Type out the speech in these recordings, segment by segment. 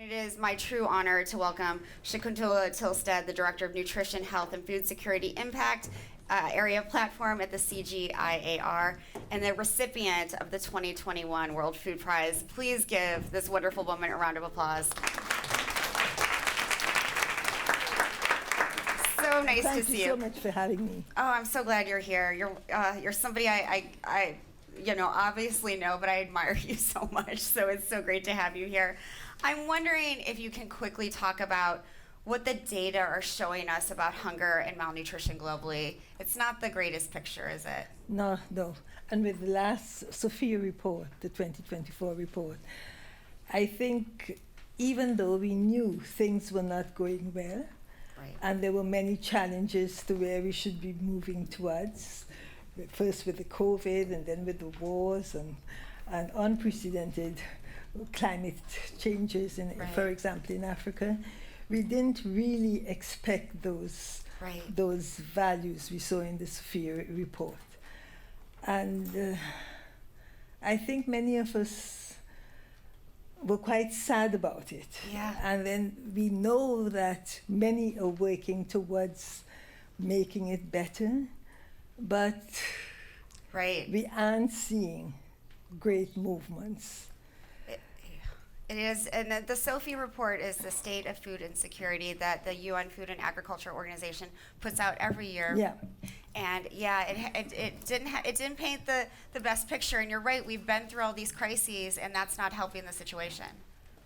It is my true honor to welcome Shakuntala Thilsted, the Director of Nutrition, Health, and Food Security Impact Area Platform at the CGIAR, and the recipient of the 2021 World Food Prize. Please give this wonderful woman a round of applause. So nice to see you. Thank you so much for having me. Oh, I'm so glad you're here. You're somebody I obviously know, but I admire you so much. So it's so great to have you here. I'm wondering if you can quickly talk about what the data are showing us about hunger and malnutrition globally. It's not the greatest picture, is it? No. And with the last Sophia report, the 2024 report, I think even though we knew things were not going well, right, and there were many challenges to where we should be moving towards, first with the COVID and then with the wars and unprecedented climate changes, right, for example, in Africa, we didn't really expect those values we saw in the Sophia report. And I think many of us were quite sad about it. Yeah. And then we know that many are working towards making it better, but we aren't seeing great movements. It is, and the SOFI report is the state of food insecurity that the UN Food and Agriculture Organization puts out every year. Yeah. And it didn't paint the best picture. And you're right, we've been through all these crises, and that's not helping the situation.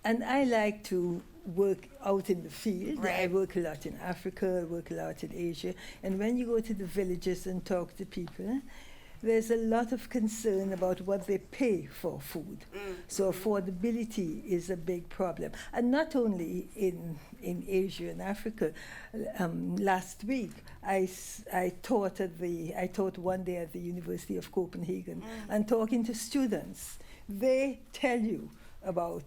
And I like to work out in the field. Right. I work a lot in Africa, I work a lot in Asia. And when you go to the villages and talk to people, there's a lot of concern about what they pay for food. So affordability is a big problem. And not only in Asia and Africa. Last week, I taught one day at the University of Copenhagen, and talking to students, they tell you about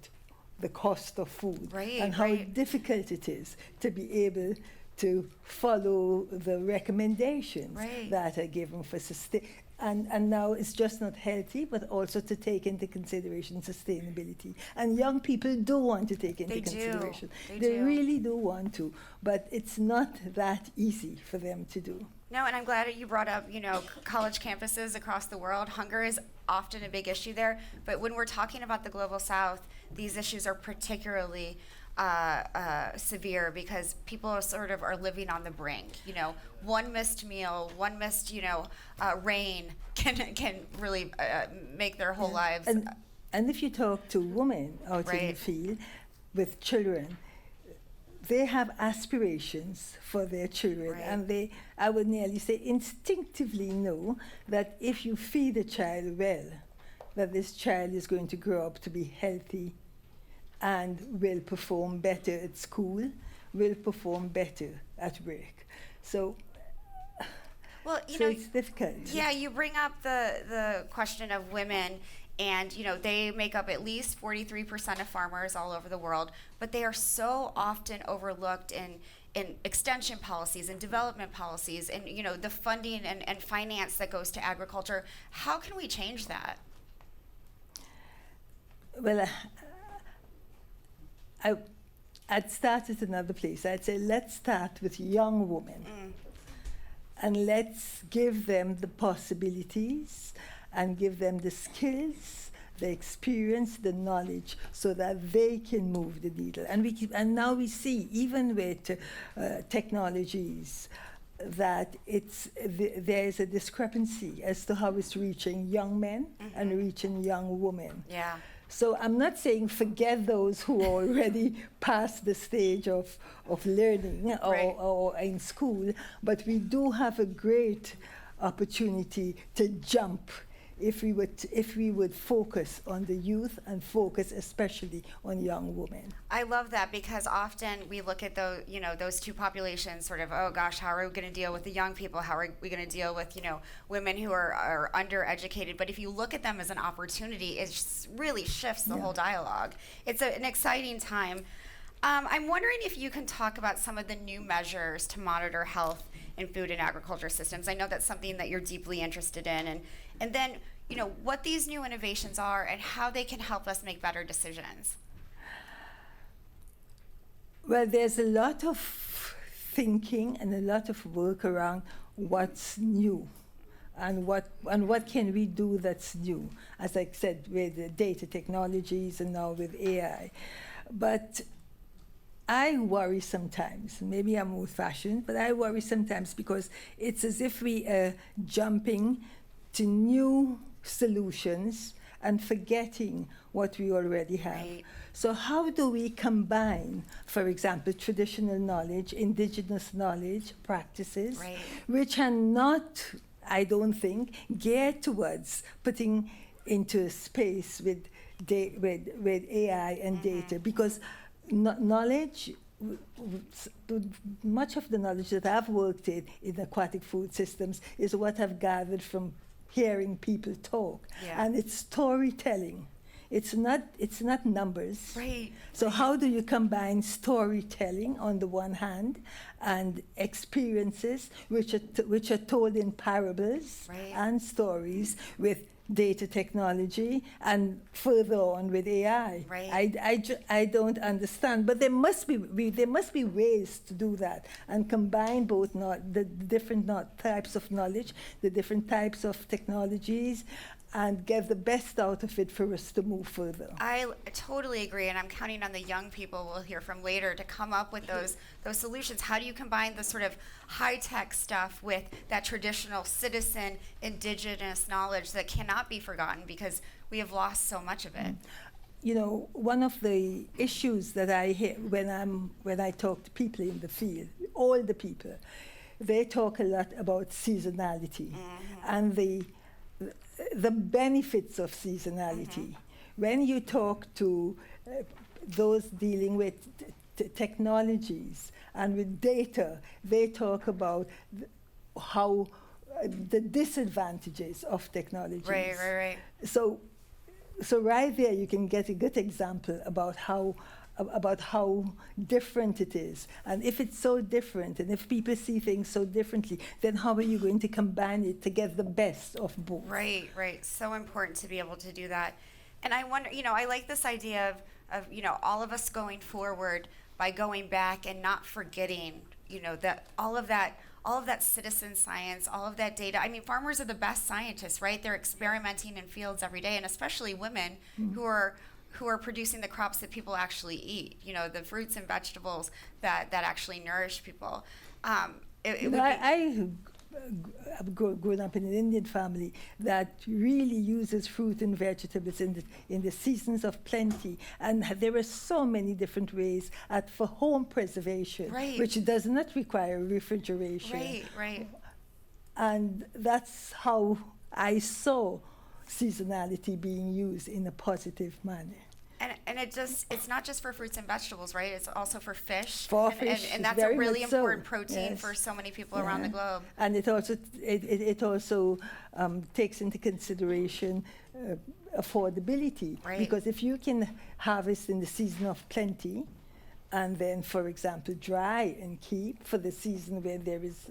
the cost of food and how difficult it is to be able to follow the recommendations that are given for and now it's just not healthy, but also to take into consideration sustainability. And young people do want to take into consideration. They really do want to, but it's not that easy for them to do. No, and I'm glad that you brought up, college campuses across the world. Hunger is often a big issue there, but when we're talking about the Global South, these issues are particularly severe because people are living on the brink. One missed meal, one missed rain can really make their whole lives. And if you talk to women out in the field with children, they have aspirations for their children, and they, I would nearly say, instinctively know that if you feed a child well, that this child is going to grow up to be healthy and will perform better at school, will perform better at work. So it's difficult. Yeah, you bring up the question of women, and they make up at least 43% of farmers all over the world, but they are so often overlooked in extension policies and development policies and the funding and finance that goes to agriculture. How can we change that? Well, I'd start at another place. I'd say let's start with young women and let's give them the possibilities and give them the skills, the experience, the knowledge, so that they can move the needle. And now we see, even with technologies, that there is a discrepancy as to how it's reaching young men and reaching young women. Yeah. So I'm not saying forget those who are already past the stage of learning or in school, but we do have a great opportunity to jump if we would focus on the youth and focus especially on young women. I love that, because often we look at those two populations sort of, oh gosh, how are we going to deal with the young people? How are we going to deal with women who are undereducated? But if you look at them as an opportunity, it really shifts the whole dialogue. It's an exciting time. I'm wondering if you can talk about some of the new measures to monitor health in food and agriculture systems. I know that's something that you're deeply interested in, and then what these new innovations are and how they can help us make better decisions. Well, there's a lot of thinking and a lot of work around what's new and what can we do that's new, as I said, with the data technologies and now with AI. But I worry sometimes, maybe I'm old-fashioned, but I worry sometimes because it's as if we are jumping to new solutions and forgetting what we already have. Right. So how do we combine, for example, traditional knowledge, indigenous knowledge, practices, Right. which are not, I don't think, geared towards putting into space with AI and data, because knowledge, much of the knowledge that I've worked in aquatic food systems is what I've gathered from hearing people talk. Yeah. And it's storytelling. It's not numbers. Right. So how do you combine storytelling on the one hand and experiences which are told in parables Right. and stories with data technology and further on with AI? Right. I don't understand, but there must be ways to do that and combine both the different types of knowledge, the different types of technologies, and get the best out of it for us to move further. I totally agree, and I'm counting on the young people we'll hear from later to come up with those solutions. How do you combine the sort of high-tech stuff with that traditional citizen indigenous knowledge that cannot be forgotten because we have lost so much of it? You know, one of the issues that I hear when I talk to people in the field, all the people, they talk a lot about seasonality and the benefits of seasonality. When you talk to those dealing with technologies and with data, they talk about how the disadvantages of technologies. Right. So right there you can get a good example about how different it is. And if it's so different, and if people see things so differently, then how are you going to combine it to get the best of both? Right. So important to be able to do that. And I wonder, I like this idea of all of us going forward by going back and not forgetting, that all of that citizen science, all of that data. I mean, farmers are the best scientists, right? They're experimenting in fields every day, and especially women who are producing the crops that people actually eat, the fruits and vegetables that actually nourish people. I've grown up in an Indian family that really uses fruit and vegetables in the seasons of plenty, and there are so many different ways for home preservation, right. which does not require refrigeration. Right. And that's how I saw seasonality being used in a positive manner. And it's not just for fruits and vegetables, right? It's also for fish. For fish, and that's a really important protein for so many people around the globe. And it also takes into consideration affordability. Right. Because if you can harvest in the season of plenty, and then, for example, dry and keep for the season where there is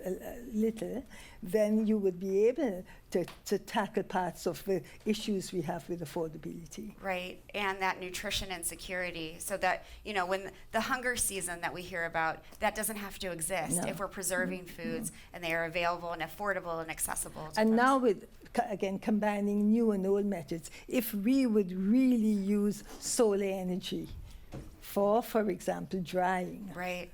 little, then you would be able to tackle parts of the issues we have with affordability. Right, and that nutrition and security, so that, when the hunger season that we hear about, that doesn't have to exist if we're preserving foods and they are available and affordable and accessible to And folks. now with, again, combining new and old methods, if we would really use solar energy, for example, drying. Right.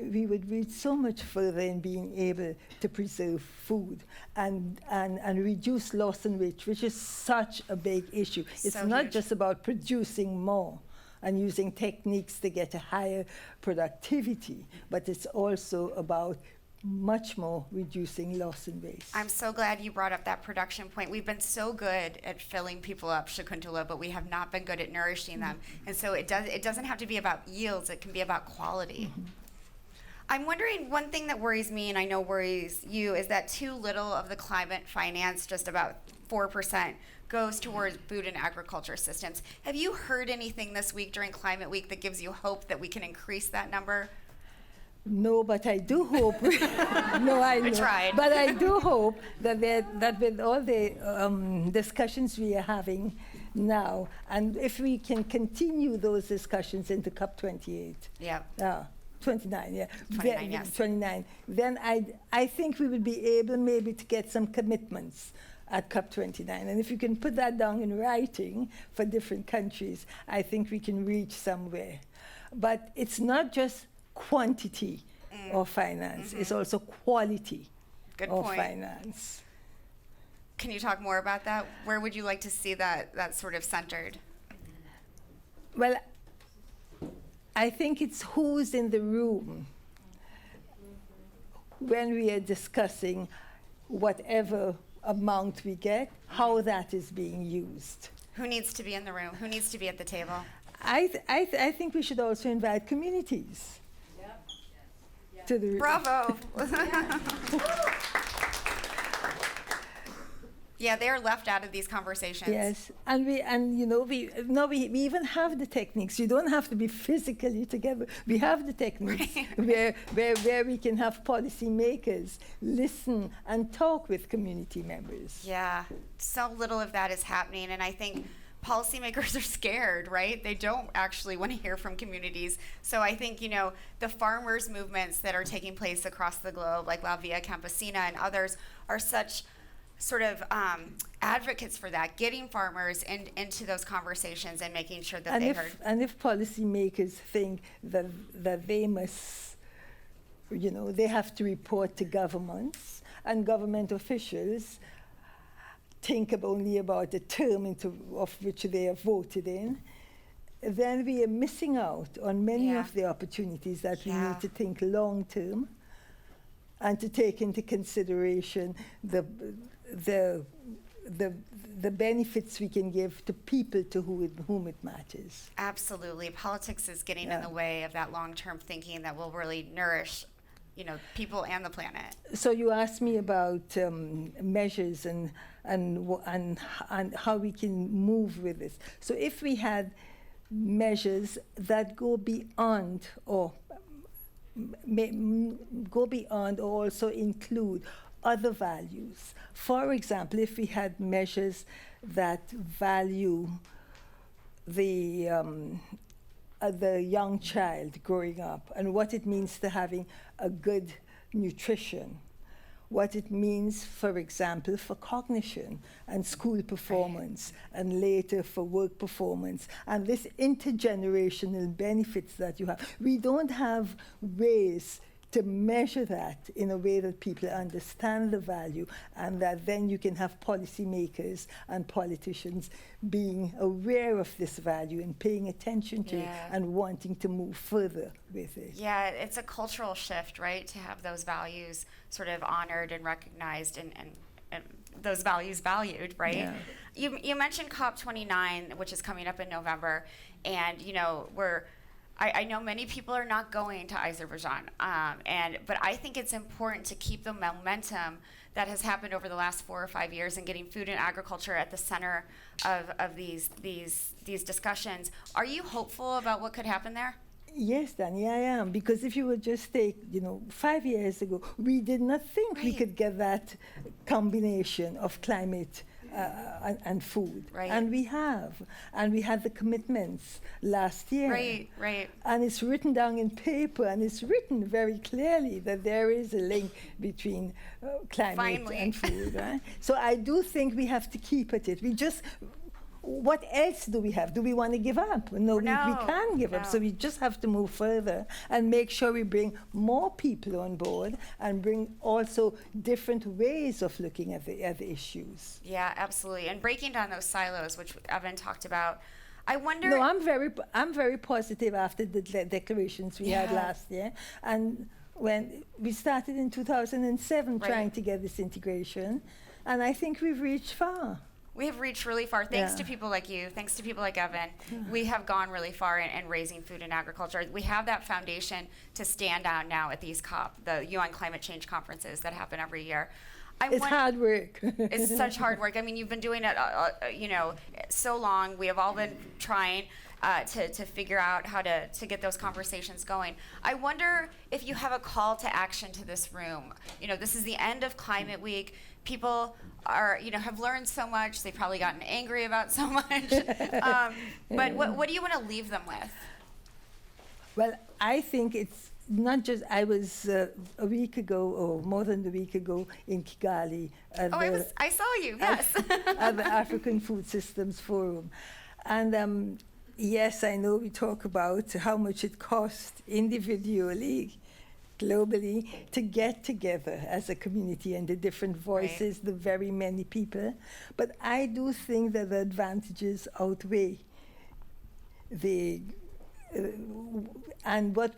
We would reach so much further in being able to preserve food and reduce loss and waste, which is such a big issue. It's So not huge. just about producing more and using techniques to get a higher productivity, but it's also about much more reducing loss and waste. I'm so glad you brought up that production point. We've been so good at filling people up, Shakuntala, but we have not been good at nourishing them. And so it doesn't have to be about yields, it can be about quality. I'm wondering, one thing that worries me, and I know worries you, is that too little of the climate finance, just about 4%, goes towards food and agriculture systems. Have you heard anything this week during Climate Week that gives you hope that we can increase that number? No, but I do hope. No, I know. I tried. But I do hope that with all the discussions we are having now. And if we can continue those discussions into COP28, Yeah. 29, yeah. 29, yes. 29. Then I think we will be able maybe to get some commitments at COP29. And if you can put that down in writing for different countries, I think we can reach somewhere. But it's not just quantity of finance, it's also quality Good of point. finance. Can you talk more about that? Where would you like to see that sort of centered? Well, I think it's who's in the room when we are discussing whatever amount we get, how that is being used. Who needs to be in the room? Who needs to be at the table? I think we should also invite communities to the room. Bravo. Yeah, they are left out of these conversations. Yes, and we even have the techniques. You don't have to be physically together. We have the techniques where we can have policymakers listen and talk with community members. Yeah, so little of that is happening, and I think policymakers are scared, right? They don't actually want to hear from communities. So I think, the farmers' movements that are taking place across the globe, like La Via Campesina and others, are such sort of advocates for that, getting farmers into those conversations and making sure that they're heard. And if policymakers think that they must, they have to report to governments, and government officials think only about the term of which they have voted in, then we are missing out on many of the opportunities that we need to think long term and to take into consideration the benefits we can give to people to whom it matters. Absolutely. Politics is getting in the way of that long-term thinking that will really nourish, people and the planet. So you asked me about measures and how we can move with this. So if we had measures that go beyond or also include other values. For example, if we had measures that value the young child growing up and what it means to having a good nutrition, what it means, for example, for cognition and school performance, and later for work performance, and this intergenerational benefits that you have. We don't have ways to measure that in a way that people understand the value, and that then you can have policymakers and politicians being aware of this value and paying attention to it and wanting to move further with it. Yeah, it's a cultural shift, right, to have those values sort of honored and recognized and those values valued, right? Yeah. You mentioned COP29, which is coming up in November, and I know many people are not going to Azerbaijan, but I think it's important to keep the momentum that has happened over the last 4 or 5 years and getting food and agriculture at the center of these discussions. Are you hopeful about what could happen there? Yes, Danny, I am. Because if you would just take, 5 years ago, we did not think we could get that combination of climate and food. Right. And we have. And we had the commitments last year. Right. And it's written down in paper, and it's written very clearly that there is a link between climate and food. Right? So I do think we have to keep at it. What else do we have? Do we want to give up? No, we can't give up. So we just have to move further and make sure we bring more people on board and bring also different ways of looking at the issues. Yeah, absolutely. And breaking down those silos, which Evan talked about. I wonder. No, I'm very positive after the declarations we had last year, and when we started in 2007 trying to get this integration, and I think we've reached far. We have reached really far. Thanks to people like you, thanks to people like Evan, we have gone really far in raising food and agriculture. We have that foundation to stand on now at these the UN climate change conferences that happen every year. It's hard work. It's such hard work. I mean, you've been doing it, so long. We have all been trying to figure out how to get those conversations going. I wonder if you have a call to action to this room. This is the end of Climate Week. people are, have learned so much. They've probably gotten angry about so much. But what do you want to leave them with? Well, I think it's not just, I was a week ago, or more than a week ago, in Kigali at I saw you, yes. at the African Food Systems Forum. And yes, I know we talk about how much it costs individually, globally, to get together as a community and the different voices, the very many people. But I do think that the advantages outweigh the and what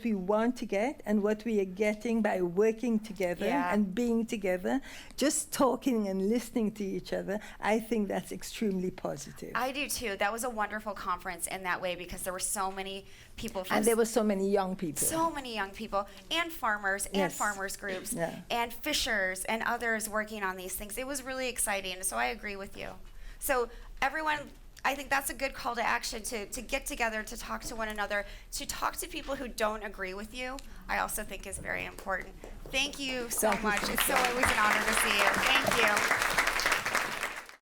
we want to get and what we are getting by working together and being together, just talking and listening to each other. I think that's extremely positive. I do too. That was a wonderful conference in that way, because there were so many people from and there were so many young people. So many young people, and farmers, and farmers groups, and fishers, and others working on these things. It was really exciting. So I agree with you. So everyone, I think that's a good call to action, to get together, to talk to one another, to talk to people who don't agree with you. I also think is very important. Thank you so much. It's always an honor to see you. Thank you.